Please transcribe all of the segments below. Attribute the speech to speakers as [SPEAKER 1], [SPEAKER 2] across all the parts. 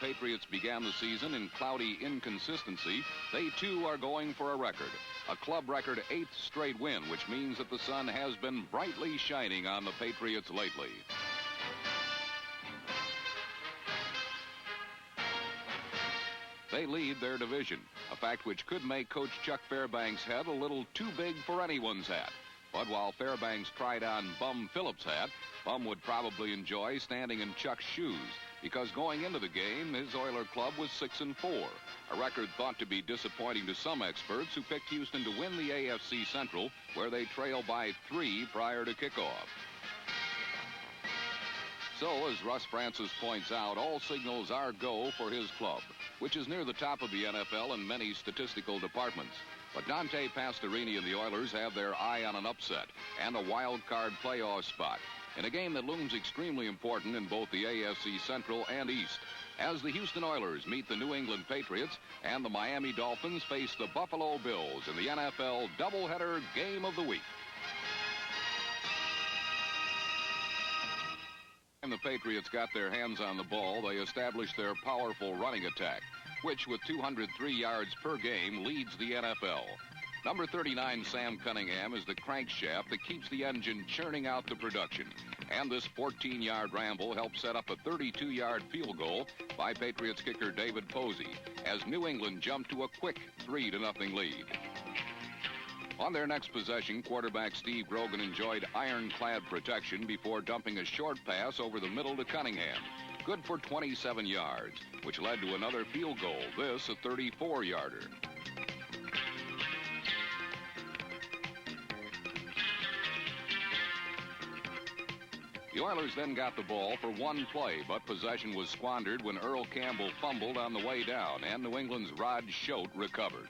[SPEAKER 1] Patriots began the season in cloudy inconsistency, they too are going for a record. A club record 8th straight win, which means that the sun has been brightly shining on the Patriots lately. They lead their division, a fact which could make Coach Chuck Fairbanks' head a little too big for anyone's hat. But while Fairbanks tried on Bum Phillips' hat, Bum would probably enjoy standing in Chuck's shoes, because going into the game, his Oiler club was 6-4, a record thought to be disappointing to some experts who picked Houston to win the AFC Central, where they trail by 3 prior to kickoff. So, as Russ Francis points out, all signals are go for his club, which is near the top of the NFL in many statistical departments. But Dante Pastorini and the Oilers have their eye on an upset and a wild card playoff spot in a game that looms extremely important in both the AFC Central and East, as the Houston Oilers meet the New England Patriots and the Miami Dolphins face the Buffalo Bills in the NFL doubleheader game of the week. When the Patriots got their hands on the ball, they established their powerful running attack, which with 203 yards per game leads the NFL. Number 39, Sam Cunningham, is the crankshaft that keeps the engine churning out the production. And this 14-yard ramble helped set up a 32-yard field goal by Patriots kicker David Posey, as New England jumped to a quick 3-0 lead. On their next possession, quarterback Steve Grogan enjoyed ironclad protection before dumping a short pass over the middle to Cunningham, good for 27 yards, which led to another field goal, this a 34-yarder. The Oilers then got the ball for one play, but possession was squandered when Earl Campbell fumbled on the way down, and New England's Rod Schote recovered.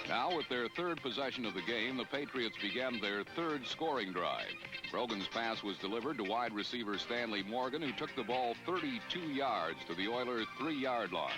[SPEAKER 1] Now, with their third possession of the game, the Patriots began their third scoring drive. Grogan's pass was delivered to wide receiver Stanley Morgan, who took the ball 32 yards to the Oilers' 3-yard line.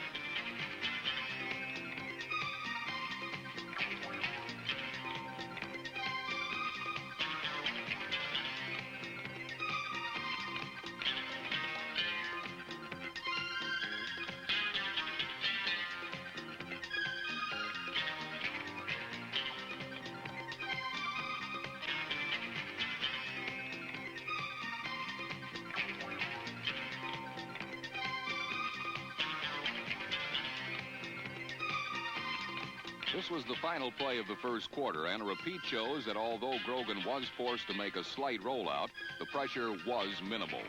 [SPEAKER 1] This was the final play of the first quarter, and a repeat shows that although Grogan was forced to make a slight rollout, the pressure was minimal.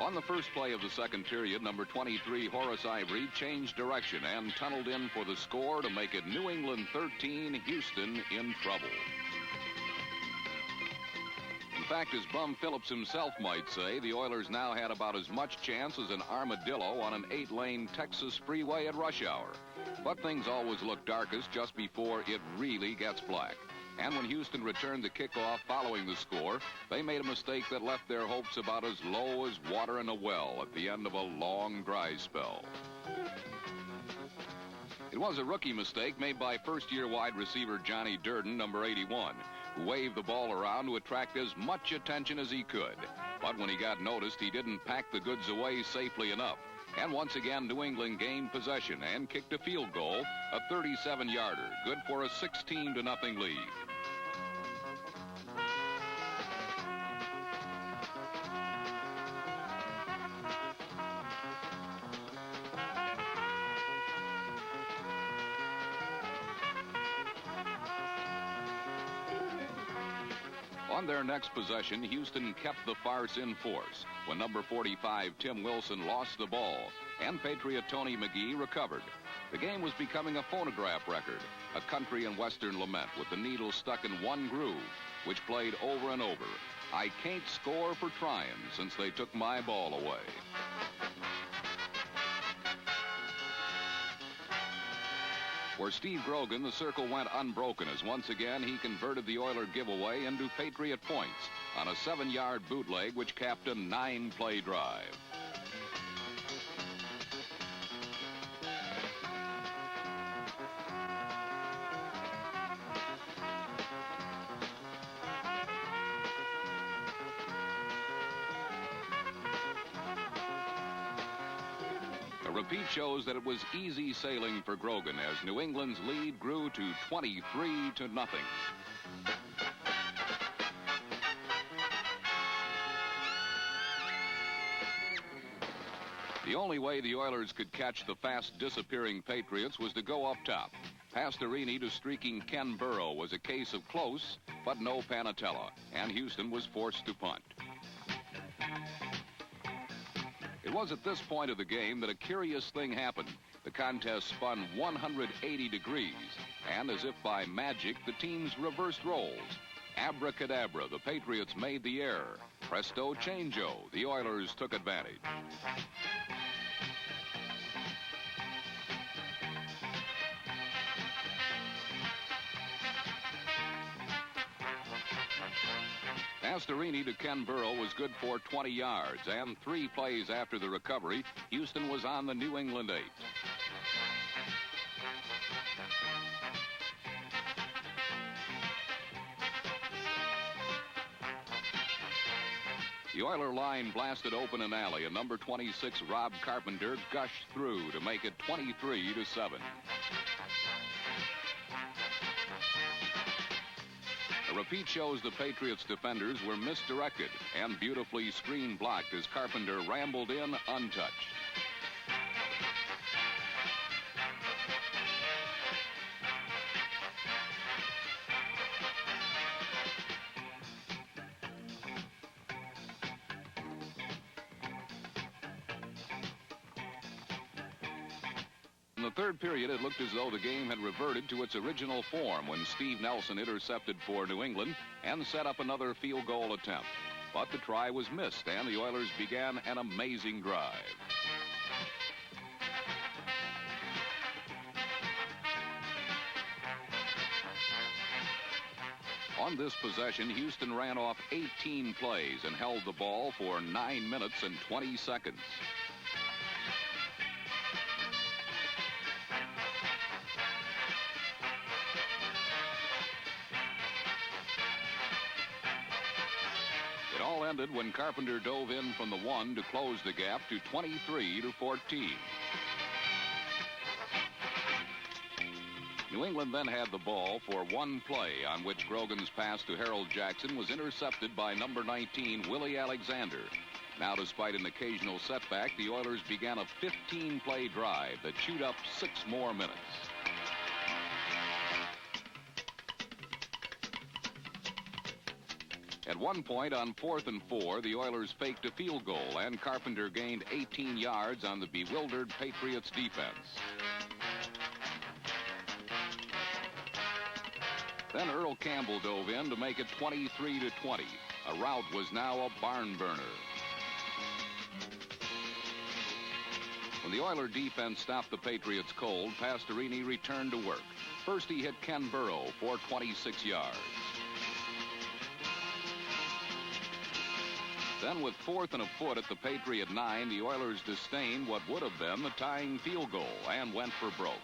[SPEAKER 1] On the first play of the second period, number 23, Horace Ivory, changed direction and tunneled in for the score to make it New England 13, Houston in trouble. In fact, as Bum Phillips himself might say, the Oilers now had about as much chance as an armadillo on an 8-lane Texas freeway at rush hour. But things always look darkest just before it really gets black. And when Houston returned the kickoff following the score, they made a mistake that left their hopes about as low as water in a well at the end of a long dry spell. It was a rookie mistake made by first-year wide receiver Johnny Durden, number 81, who waved the ball around to attract as much attention as he could. But when he got noticed, he didn't pack the goods away safely enough. And once again, New England gained possession and kicked a field goal, a 37-yarder, good for a 16-0 lead. On their next possession, Houston kept the farce in force when number 45, Tim Wilson, lost the ball, and Patriot Tony McGee recovered. The game was becoming a phonograph record, a country and western lament with the needle stuck in one groove, which played over and over. I can't score for trying since they took my ball away. For Steve Grogan, the circle went unbroken as once again he converted the Oiler giveaway into Patriot points on a 7-yard bootleg which capped a 9-play drive. repeat shows that it was easy sailing for Grogan as New England's lead grew to 23-0. The only way the Oilers could catch the fast-disappearing Patriots was to go up top. Pastorini to streaking Ken Burrow was a case of close, but no Panatella, and Houston was forced to punt. It was at this point of the game that a curious thing happened. The contest spun 180 degrees, and as if by magic, the teams reversed roles. Abracadabra, the Patriots made the error. Presto changeo, the Oilers took advantage. Pastorini to Ken Burrow was good for 20 yards, and 3 plays after the recovery, Houston was on the New England 8. The Oiler line blasted open an alley, and number 26, Rob Carpenter, gushed through to make it 23-7. A repeat shows the Patriots defenders were misdirected and beautifully screen blocked as Carpenter rambled in untouched. In the third period, it looked as though the game had reverted to its original form when Steve Nelson intercepted for New England and set up another field goal attempt. But the try was missed, and the Oilers began an amazing drive. On this possession, Houston ran off 18 plays and held the ball for 9 minutes and 20 seconds. It all ended when Carpenter dove in from the 1 to close the gap to 23-14. New England then had the ball for 1 play on which Grogan's pass to Harold Jackson was intercepted by number 19, Willie Alexander. Now, despite an occasional setback, the Oilers began a 15-play drive that chewed up 6 more minutes. At one point on 4th and 4, the Oilers faked a field goal, and Carpenter gained 18 yards on the bewildered Patriots defense. Then Earl Campbell dove in to make it 23-20. A rout was now a barn burner. When the Oiler defense stopped the Patriots cold, Pastorini returned to work. First, he hit Ken Burrow for 26 yards. Then, with 4th and a foot at the Patriot 9, the Oilers disdained what would have been the tying field goal and went for broke.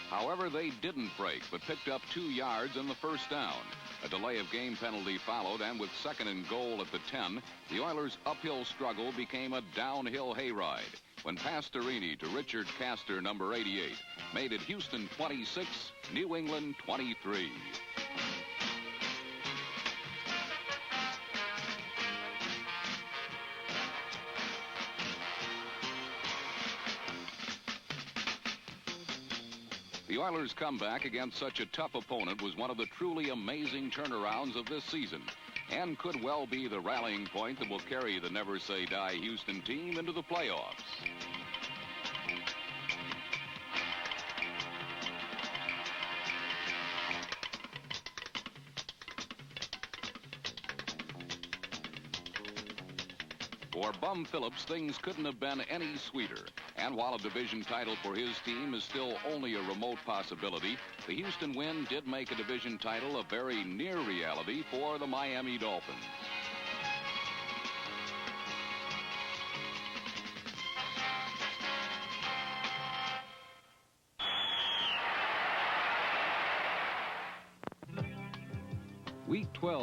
[SPEAKER 1] However, they didn't break, but picked up 2 yards in the first down. A delay of game penalty followed, and with 2nd and goal at the 10, the Oilers' uphill struggle became a downhill hayride when Pastorini to Richard Castor, number 88, made it Houston 26, New England 23. The Oilers' comeback against such a tough opponent was one of the truly amazing turnarounds of this season, and could well be the rallying point that will carry the never-say-die Houston team into the playoffs. For Bum Phillips, things couldn't have been any sweeter. And while a division title for his team is still only a remote possibility, the Houston win did make a division title a very near reality for the Miami Dolphins. Week 12.